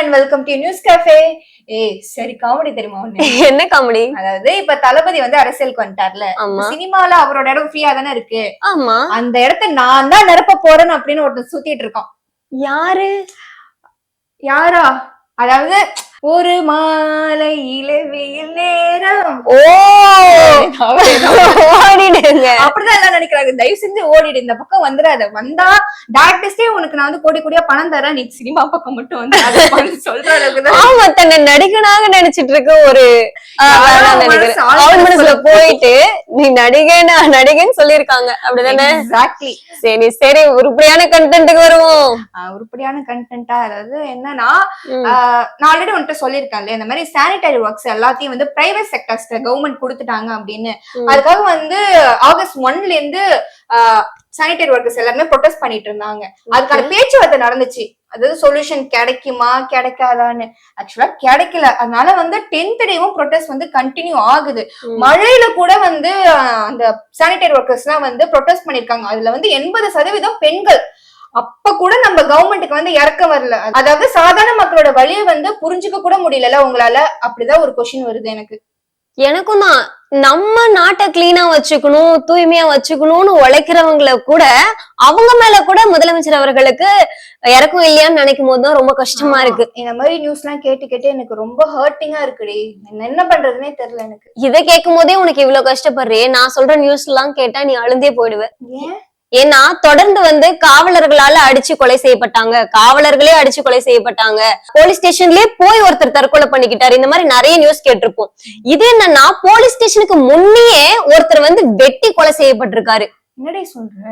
And welcome to news cafe. சரி comedy தெரியுமா ஒண்ணு? என்ன காமெடி? அதாவது இப்ப தளபதி வந்து அரசியலுக்கு வந்துட்டார்ல, சினிமால அவரோட இடம் ஃப்ரீயா தானே இருக்கு. ஆமா, அந்த இடத்த நான் தான் நிரப்ப போறேன்னு அப்படின்னு ஒருத்தர் சுத்திட்டு இருக்கான். யாரா? அதாவது ஒரு மாலை இளவியில் நேரம். அப்படிதான் எல்லாம் நினைக்கிறாங்க. தயவு செஞ்சு ஓடிடு, இந்த பக்கம் வந்துடாத. வந்தா டாக்டர்ஸே உனக்கு நான் வந்து கோடி கோடியா பணம் தரேன், நீ சினிமா பக்கம் மட்டும் வந்து சொல்ற அளவுக்கு தன்னை நடிகனாக நினைச்சிட்டு இருக்க ஒரு மனசுல போயிட்டு நீ நடிகன்னு சொல்லிருக்காங்க. அப்படிதானே? எக்ஸாக்ட்லி. சரி சரி, உருப்படியான கண்டென்ட்டுக்கு வருவோம். உருப்படியான கண்டென்ட்டா அதாவது என்னன்னா, நான் ஆல்ரெடி வந்துட்டு சொல்லிருக்கேன்ல, இந்த மாதிரி சானிடரி ஒர்க்ஸ் எல்லாத்தையும் வந்து பிரைவேட் செக்டர்ஸ் கவர்மெண்ட் கொடுத்துட்டாங்க அப்படின்னு. அதுக்காக வந்து ஆகஸ்ட் 1ல இருந்து சானிடரி ஒர்க்கர்ஸ் எல்லாருமே ப்ரொடெஸ்ட் பண்ணிட்டு இருந்தாங்க. அதுக்கான பேச்சுவார்த்தை நடந்துச்சு. அதாவது சொல்யூஷன் கிடைக்குமா கிடைக்காதான்னு. ஆக்சுவலா கிடைக்கல. அதனால வந்து 10th டேவும் ப்ரொடெஸ்ட் வந்து கண்டினியூ ஆகுது. மழையில கூட வந்து அந்த சானிடரி ஒர்க்கர்ஸ் எல்லாம் வந்து ப்ரொடெஸ்ட் பண்ணிருக்காங்க. அதுல வந்து 80% பெண்கள். அப்ப கூட நம்ம கவர்மெண்ட்டுக்கு வந்து இறக்க வரல. அதாவது சாதாரண மக்களோட வழியை வந்து புரிஞ்சுக்க கூட முடியல உங்களால. அப்படிதான் ஒரு கொஸ்டின் வருது எனக்கும் தான். நம்ம நாட்டை கிளீனா வச்சுக்கணும், தூய்மையா வச்சுக்கணும்னு உழைக்கிறவங்களை கூட அவங்க மேல கூட முதலமைச்சர் அவர்களுக்கு இறக்கம் இல்லையான்னு நினைக்கும் போதுதான் ரொம்ப கஷ்டமா இருக்கு. இந்த மாதிரி நியூஸ் எல்லாம் கேட்டு எனக்கு ரொம்ப ஹர்ட்டிங்கா இருக்குடி. என்ன பண்றதுன்னே தெரியல எனக்கு. இதை கேட்கும் போதே உனக்கு இவ்வளவு கஷ்டப்படுறே. நான் சொல்ற நியூஸ் எல்லாம் கேட்டா நீ அழுந்தே போயிடுவேன். ஏன்னா தொடர்ந்து வந்து காவலர்களால அடிச்சு கொலை செய்யப்பட்டாங்க, காவலர்களே அடிச்சு கொலை செய்யப்பட்டாங்க, போலீஸ் ஸ்டேஷன்லயே போய் ஒருத்தர் தற்கொலை பண்ணிக்கிட்டாரு. இந்த மாதிரி நிறைய நியூஸ் கேட்டிருப்போம். இது என்னன்னா, போலீஸ் ஸ்டேஷனுக்கு முன்னே ஒருத்தர் வந்து வெட்டி கொலை செய்யப்பட்டிருக்காரு. என்னடி சொல்ற?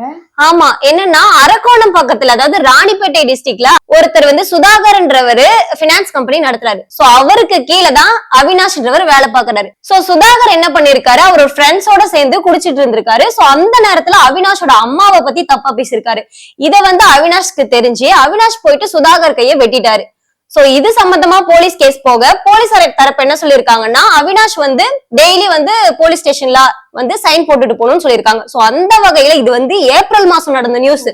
ஆமா, என்னன்னா அரக்கோணம் பக்கத்துல, அதாவது ராணிப்பேட்டை டிஸ்ட்ரிக்ட்ல ஒருத்தர் வந்து சுதாகர்ன்றவரு பினான்ஸ் கம்பெனி நடத்துறாரு. சோ அவருக்கு கீழே தான் அவினாஷ்ன்றவர் வேலை பாக்குறாரு. சோ சுதாகர் என்ன பண்ணிருக்காரு, அவரோட ஃப்ரெண்ட்ஸோட சேர்ந்து குடிச்சிட்டு இருந்திருக்காரு. சோ அந்த நேரத்துல அவினாஷோட அம்மாவை பத்தி தப்பா பேசியிருக்காரு. இத வந்து அவினாஷ்க்கு தெரிஞ்சு அவினாஷ் போயிட்டு சுதாகர் கையை வெட்டிட்டாரு. சோ இது சம்பந்தமா போலீஸ் கேஸ் போக போலீசார் தரப்பு என்ன சொல்லிருக்காங்கன்னா, அவினாஷ் வந்து டெய்லி வந்து போலீஸ் ஸ்டேஷன்ல வந்து சைன் போட்டுட்டு போகணும்னு சொல்லியிருக்காங்க. சோ அந்த வகையில இது வந்து ஏப்ரல் மாசம் நடந்த நியூஸ்.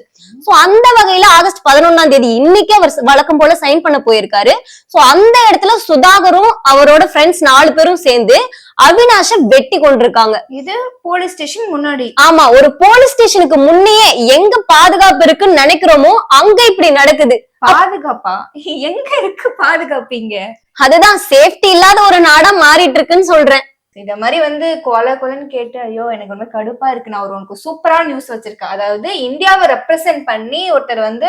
சோ அந்த வகையில ஆகஸ்ட் 11ஆம் தேதி இன்னைக்கு அவர் வழக்கம் போல சைன் பண்ண போயிருக்காரு. சோ அந்த இடத்துல சுதாகரும் அவரோட ஃப்ரெண்ட்ஸ் 4 பேரும் சேர்ந்து அவினாஷ வெட்டி கொண்டிருக்காங்க. இது போலீஸ் ஸ்டேஷன் முன்னாடி. ஆமா, ஒரு போலீஸ் ஸ்டேஷனுக்கு முன்னே எங்க பாதுகாப்பு இருக்குன்னு நினைக்கிறோமோ அங்க இப்படி நடக்குது. பாதுகாப்பா? எங்க இருக்கு பாதுகாப்பீங்க? அதுதான் சேஃப்டி இல்லாத ஒரு நாடா மாறிட்டு இருக்குன்னு சொல்றேன். இந்த மாதிரி வந்து கொலைன்னு கேட்டு ஐயோ எனக்கு ரொம்ப கடுப்பா இருக்கு. நான் உனக்கு சூப்பரான நியூஸ் வச்சிருக்கேன். அதாவது இந்தியாவை ரெப்ரசென்ட் பண்ணி ஒருத்தர் வந்து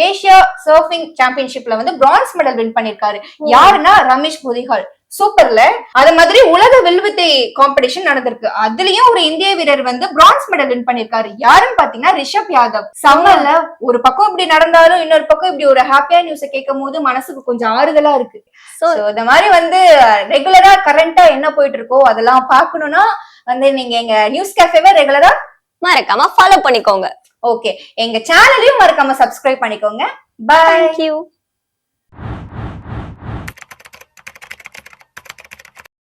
ஏசியா சர்ஃபிங் சாம்பியன்ஷிப்ல வந்து பிரான்ஸ் மெடல் வின் பண்ணிருக்காரு. யாருன்னா ரமேஷ் பொதிகால். சூப்பர்ல. அது மாதிரி உலக வில்வித்தை காம்படிஷன் நடந்திருக்கு. அதுலயும் ஒரு இந்திய வீரர் வந்து பிரான்ஸ் மெடல் வின் பண்ணிருக்காரு. யாருன்னு பாத்தீங்கன்னா ரிஷப் யாதவ். சம்மர்ல ஒரு பக்கம் இப்படி நடந்தாலும் இன்னொரு பக்கம் இப்படி ஒரு ஹாப்பியா நியூஸ கேட்கும் போது மனசுக்கு கொஞ்சம் ஆறுதலா இருக்கு. இந்த மாதிரி வந்து ரெகுலரா கரண்டா என்ன போயிட்டு இருக்கோ அதெல்லாம் பாக்கணும்னா வந்து நீங்க எங்க நியூஸ் கேஃபேவை ரெகுலரா மறக்காம ஃபாலோ பண்ணிக்கோங்க. ஓகே, எங்க சேனலையும் மறக்காம சப்ஸ்கிரைப் பண்ணிக்கோங்க. பை. Thank you.